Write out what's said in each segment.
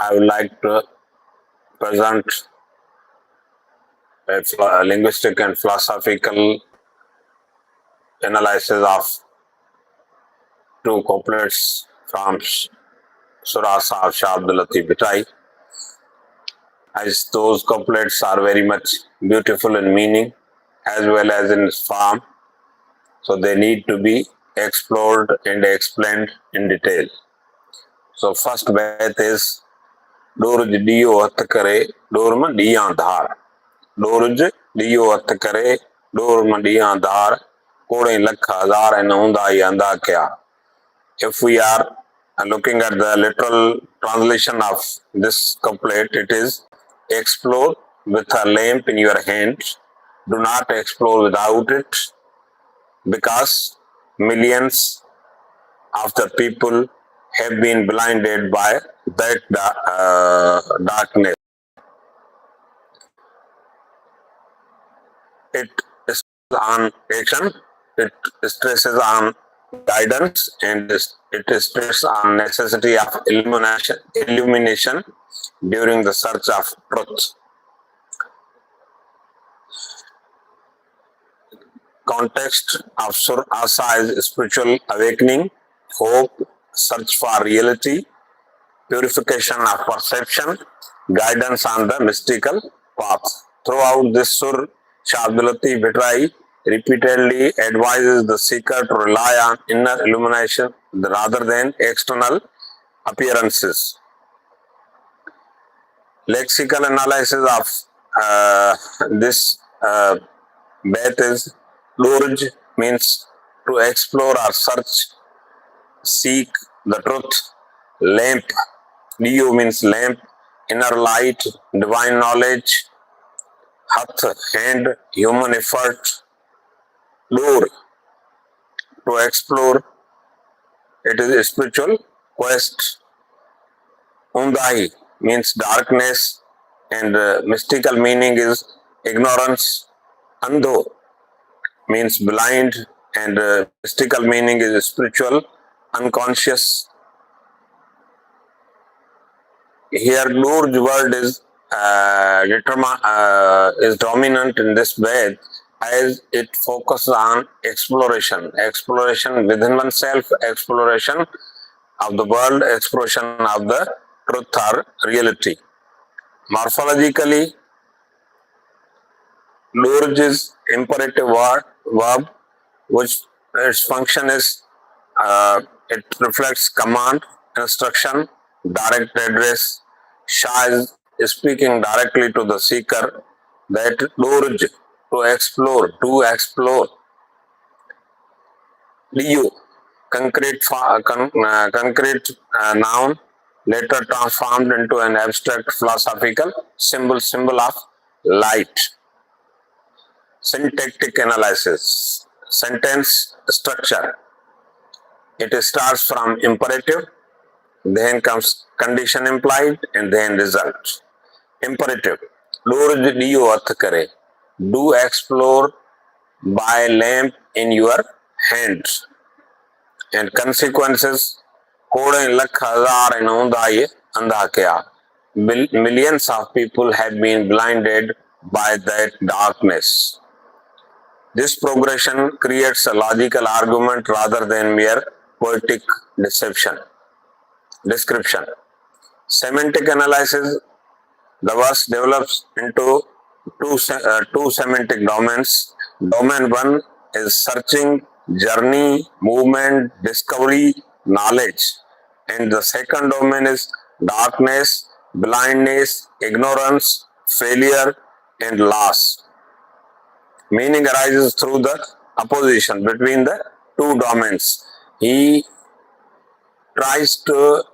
I would like to present a linguistic and philosophical analysis of two couplets from Surah of Shah Abdul Latif Bhitai, as those couplets are very much beautiful in meaning as well as in form, so they need to be explored and explained in detail. So first bayat is Doruj diyo at kare, dorma diyan dhar. Doruj diyo at kare, dorma diyan dhar. Kode lakha hazar and unda yanda kya. If we are looking at the literal translation of this couplet, it is explore with a lamp in your hand. Do not explore without it, because millions of the people have been blinded by that darkness. It stresses on action, it stresses on guidance, and it stresses on necessity of illumination during the search of truth. Context of Sur Asa is spiritual awakening, hope, search for reality, purification of perception, guidance on the mystical path. Throughout this Sur, Shah Abdul Latif Bhitai repeatedly advises the seeker to rely on inner illumination rather than external appearances. Lexical analysis of this Beth is Lurj means to explore or search, seek the truth. Lamp, Liu means lamp, inner light, divine knowledge. Hath, hand, human effort. Lur, to explore, it is a spiritual quest. Undai means darkness, and mystical meaning is ignorance. Andho means blind, and mystical meaning is spiritual, unconscious. Here, Lurj word is dominant in this bed, as it focuses on exploration within oneself, exploration of the world, exploration of the truth or reality. Morphologically, Lurj is imperative verb, which its function is it reflects command, instruction, direct address. Shah is speaking directly to the seeker that Lurj, to explore. Liu, concrete noun, later transformed into an abstract philosophical symbol of light. Syntactic analysis, sentence structure. It starts from imperative, then comes condition implied, and then result. Imperative, Lurj diyo arth kare, do explore by lamp in your hands. And consequences, kode lakh hazar and unda andha kya. Millions of people have been blinded by that darkness. This progression creates a logical argument rather than mere poetic description. Semantic analysis, the verse develops into two semantic domains. Domain 1 is searching, journey, movement, discovery, knowledge. And the second domain is darkness, blindness, ignorance, failure, and loss. Meaning arises through the opposition between the two domains. He tries to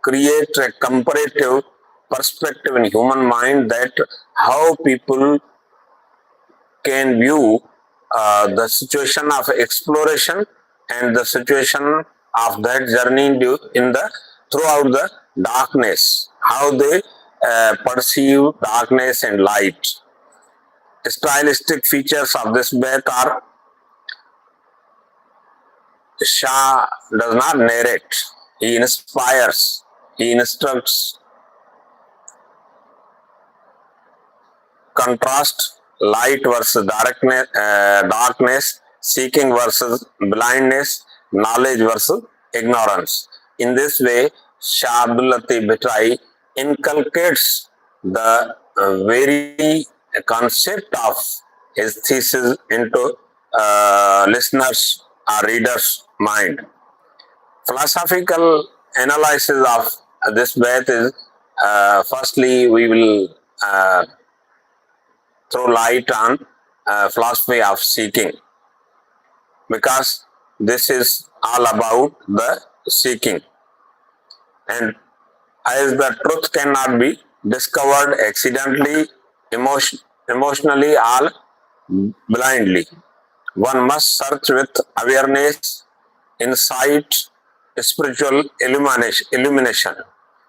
create a comparative perspective in human mind that how people can view the situation of exploration and the situation of that journey in the throughout the darkness, how they perceive darkness and light. Stylistic features of this bait are Shah does not narrate, he inspires, he instructs, contrast light versus darkness, seeking versus blindness, knowledge versus ignorance. In this way, Shah Abdul Latif Bhittai inculcates the very concept of his thesis into listeners or readers' mind. Philosophical analysis of this Bait is firstly we will throw light on philosophy of seeking, because this is all about the seeking, and as the truth cannot be discovered accidentally, emotionally, or blindly, one must search with awareness, insight, spiritual illumination.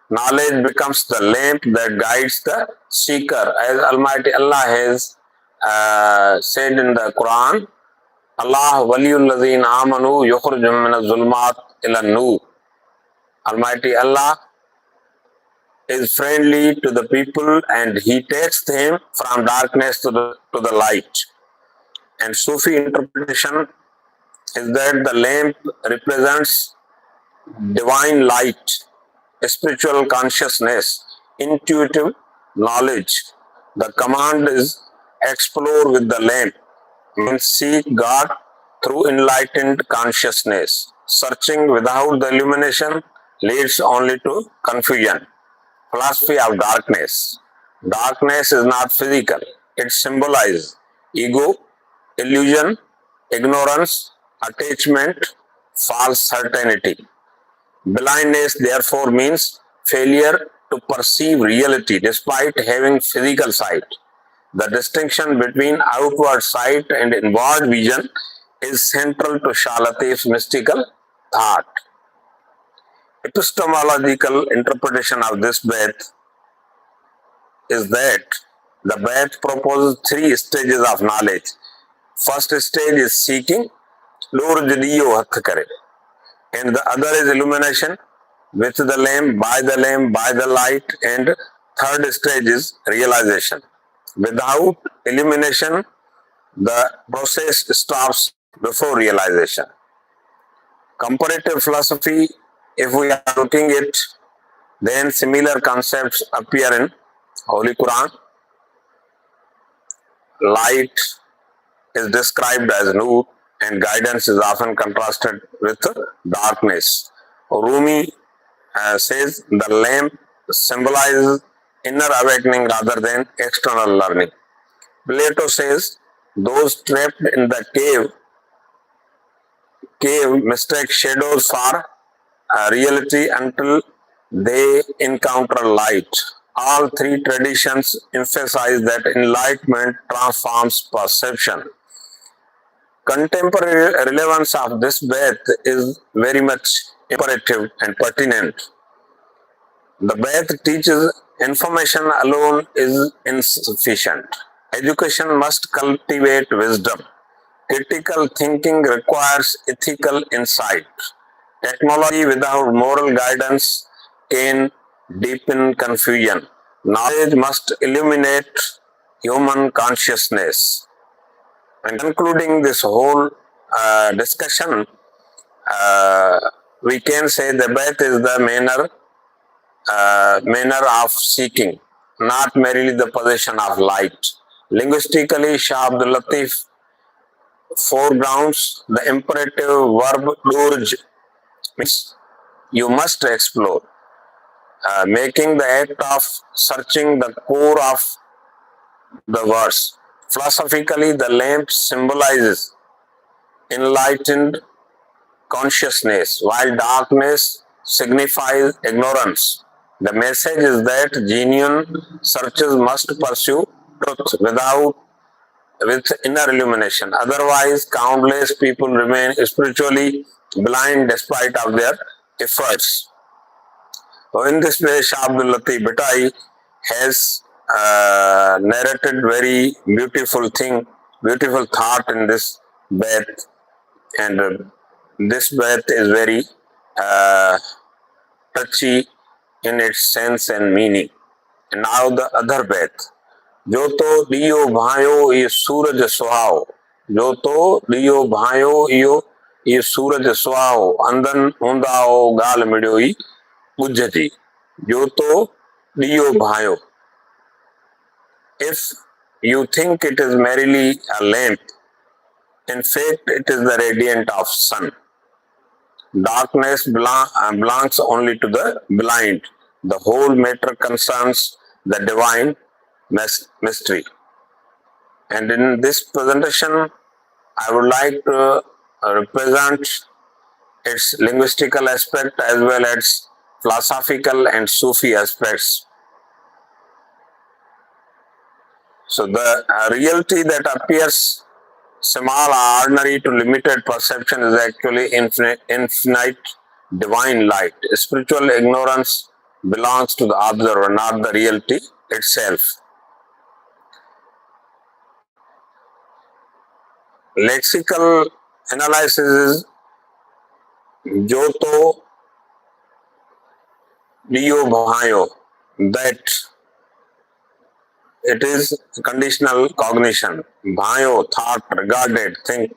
Knowledge becomes the lamp that guides the seeker. As Almighty Allah has said in the Quran, Allah waliyul ladheen amanu yukhrijum min az-zulmat ila nur. Almighty Allah is friendly to the people and He takes them from darkness to the light. And Sufi interpretation is that the lamp represents divine light, spiritual consciousness, intuitive knowledge. The command is explore with the lamp, means seek God through enlightened consciousness. Searching without the illumination leads only to confusion. Philosophy of darkness. Darkness is not physical. It symbolizes ego, illusion, ignorance, attachment, false certainty. Blindness therefore means failure to perceive reality despite having physical sight. The distinction between outward sight and inward vision is central to Shah Latif's mystical thought. Epistemological interpretation of this Bait is that the Bait proposes three stages of knowledge. First stage is seeking, and the other is illumination, with the lamp, by the light, and third stage is realization. Without illumination, the process stops before realization. Comparative philosophy, if we are looking at, then similar concepts appear in Holy Quran. Light is described as nur, and guidance is often contrasted with darkness. Rumi says the lamp symbolizes inner awakening rather than external learning. Plato says those trapped in the cave mistake shadows for reality until they encounter light. All three traditions emphasize that enlightenment transforms perception. Contemporary relevance of this Bait is very much imperative and pertinent. The Bait teaches information alone is insufficient. Education must cultivate wisdom. Critical thinking requires ethical insight. Technology without moral guidance can deepen confusion. Knowledge must illuminate human consciousness. And concluding this whole discussion, we can say the Bait is the manner of seeking, not merely the possession of light. Linguistically, Shah Abdul Latif foregrounds the imperative verb durj, means you must explore, making the act of searching the core of the verse. Philosophically, the lamp symbolizes enlightened consciousness, while darkness signifies ignorance. The message is that genuine searchers must pursue truth with inner illumination. Otherwise, countless people remain spiritually blind despite of their efforts. So in this way, Shah Abdul Latif Bhittai has narrated very beautiful thought in this Bait, and this Bait is very touchy in its sense and meaning. And now the other Bait. जो तो दियो भायो ये सूरज सुहाओ, जो तो दियो भायो ये सूरज सुहाओ, अंधन हूंदाओ गाल मिड़ियो ई ॿुझ जो तो दियो भायो. If you think it is merely a lamp, in fact it is the radiant of sun. Darkness belongs only to the blind. The whole matter concerns the divine mystery. And in this presentation, I would like to represent its linguistical aspect as well as philosophical and Sufi aspects. So the reality that appears small or ordinary to limited perception is actually infinite divine light. Spiritual ignorance belongs to the observer, not the reality itself. Lexical analysis is जो तो दियो भायो, that it is conditional cognition. Bhayo, thought, regarded, think,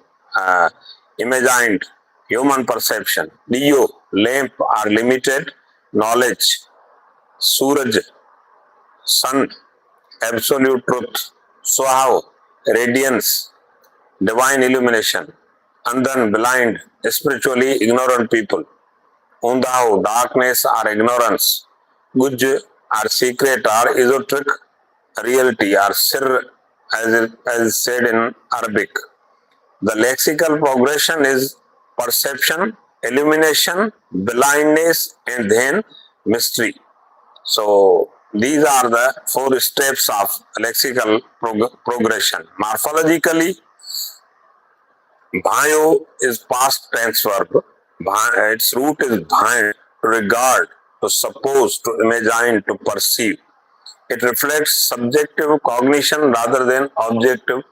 imagined, human perception. Diyo, lamp or limited knowledge. Suraj, sun, absolute truth. Swahao, radiance, divine illumination. Andhan, blind, spiritually ignorant people. Undao, darkness or ignorance. Guj, or secret or esoteric reality or sir, as said in Arabic. The lexical progression is perception, illumination, blindness, and then mystery. So these are the 4 steps of lexical progression. Morphologically, bhayo is past tense verb. Its root is bhain, to regard, to suppose, to imagine, to perceive. It reflects subjective cognition rather than objective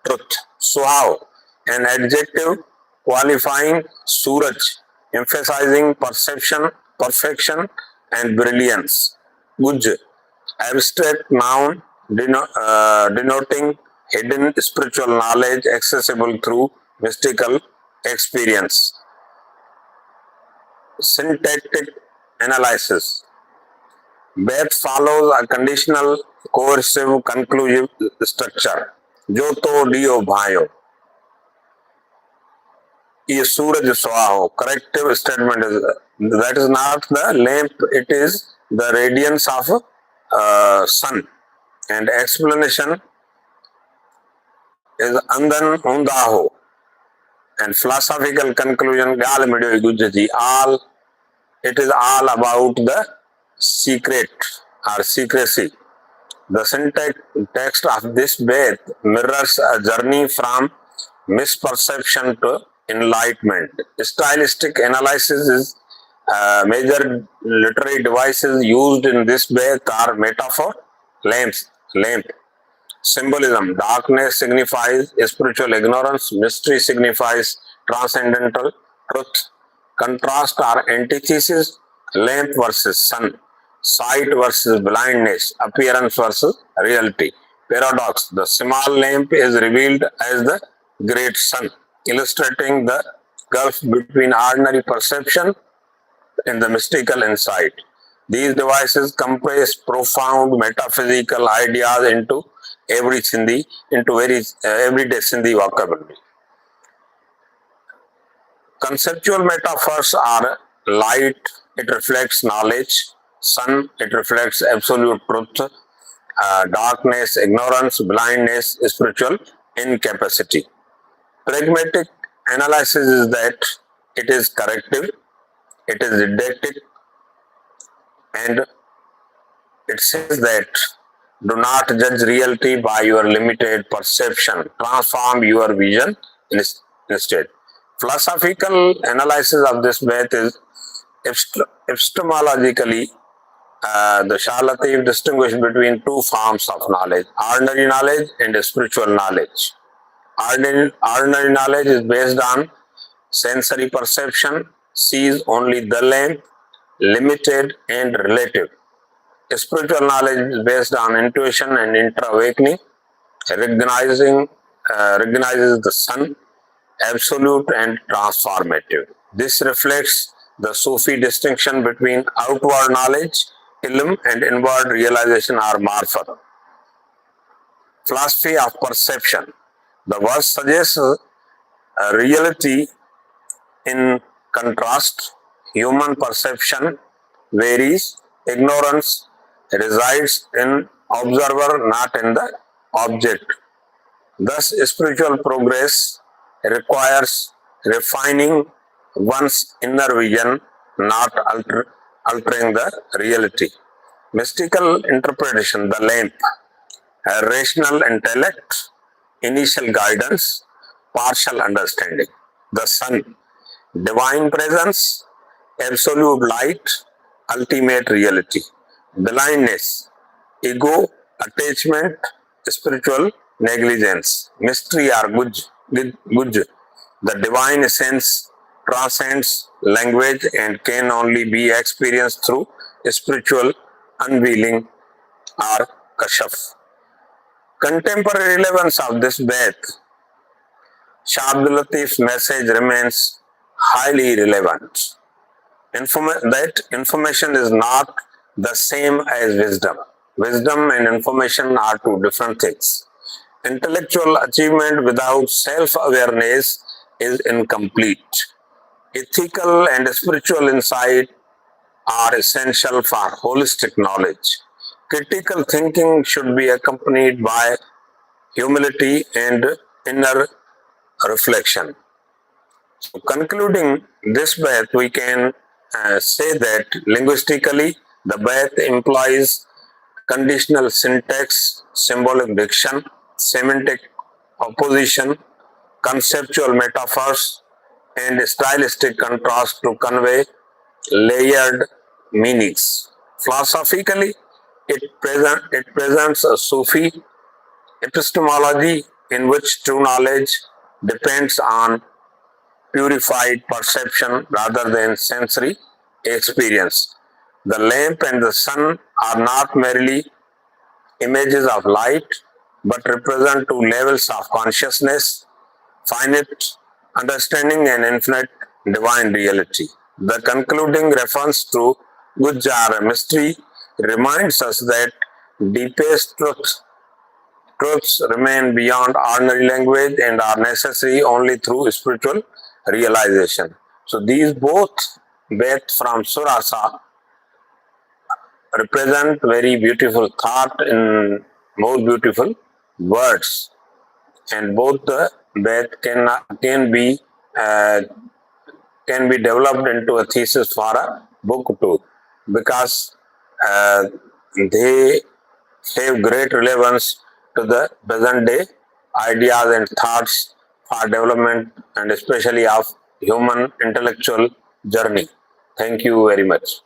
truth. Suhav, an adjective qualifying suraj, emphasizing perception, perfection, and brilliance. Guj, abstract noun denoting hidden spiritual knowledge accessible through mystical experience. Syntactic analysis. Beth follows a conditional, coercive, conclusive structure. जो तो दियो भायो, ये सूरज सुहाओ. Corrective statement is that is not the lamp; it is the radiance of sun. And explanation is अंधन हूंदाहो. And philosophical conclusion गाल मिड़ियो गुजजी. All it is all about the secret or secrecy. The syntax text of this beth mirrors a journey from misperception to enlightenment. Stylistic analysis is major literary devices used in this beth are metaphor, lamp. Symbolism, darkness signifies spiritual ignorance, mystery signifies transcendental truth. Contrast or antithesis, lamp versus sun. Sight versus blindness, appearance versus reality. Paradox, the small lamp is revealed as the great sun, illustrating the gulf between ordinary perception and the mystical insight. These devices compress profound metaphysical ideas into everyday Sindhi vocabulary. Conceptual metaphors are light, it reflects knowledge. Sun, it reflects absolute truth. Darkness, ignorance, blindness, spiritual incapacity. Pragmatic analysis is that it is corrective, it is didactic, and it says that do not judge reality by your limited perception. Transform your vision instead. Philosophical analysis of this beth is epistemologically. The Shalativ distinguish between 2 forms of knowledge, ordinary knowledge and spiritual knowledge. Ordinary knowledge is based on sensory perception, sees only the lamp, limited and relative. Spiritual knowledge is based on intuition and intra-awakening, recognizes the sun, absolute and transformative. This reflects the Sufi distinction between outward knowledge, ilm, and inward realization or marifat. Philosophy of perception. The verse suggests a reality in contrast. Human perception varies. Ignorance resides in observer, not in the object. Thus, spiritual progress requires refining one's inner vision, not altering the reality. Mystical interpretation, the lamp, a rational intellect, initial guidance, partial understanding. The sun, divine presence, absolute light, ultimate reality. Blindness, ego, attachment, spiritual negligence. Mystery or guj. The divine essence transcends language and can only be experienced through spiritual unveiling or kashaf. Contemporary relevance of this Beth. Shah Abdul Latif's message remains highly relevant. That information is not the same as wisdom. Wisdom and information are two different things. Intellectual achievement without self-awareness is incomplete. Ethical and spiritual insight are essential for holistic knowledge. Critical thinking should be accompanied by humility and inner reflection. So concluding this Beth, we can say that linguistically, the Beth implies conditional syntax, symbolic diction, semantic opposition, conceptual metaphors, and stylistic contrast to convey layered meanings. Philosophically, it presents a Sufi epistemology in which true knowledge depends on purified perception rather than sensory experience. The lamp and the sun are not merely images of light but represent two levels of consciousness, finite understanding and infinite divine reality. The concluding reference to Gujjar mystery reminds us that deepest truths remain beyond ordinary language and are necessary only through spiritual realization. So these both Beth from Surasa represent very beautiful thought in more beautiful words, and both the Beth can be developed into a thesis for a book too, because they have great relevance to the present day ideas and thoughts for development and especially of human intellectual journey. Thank you very much.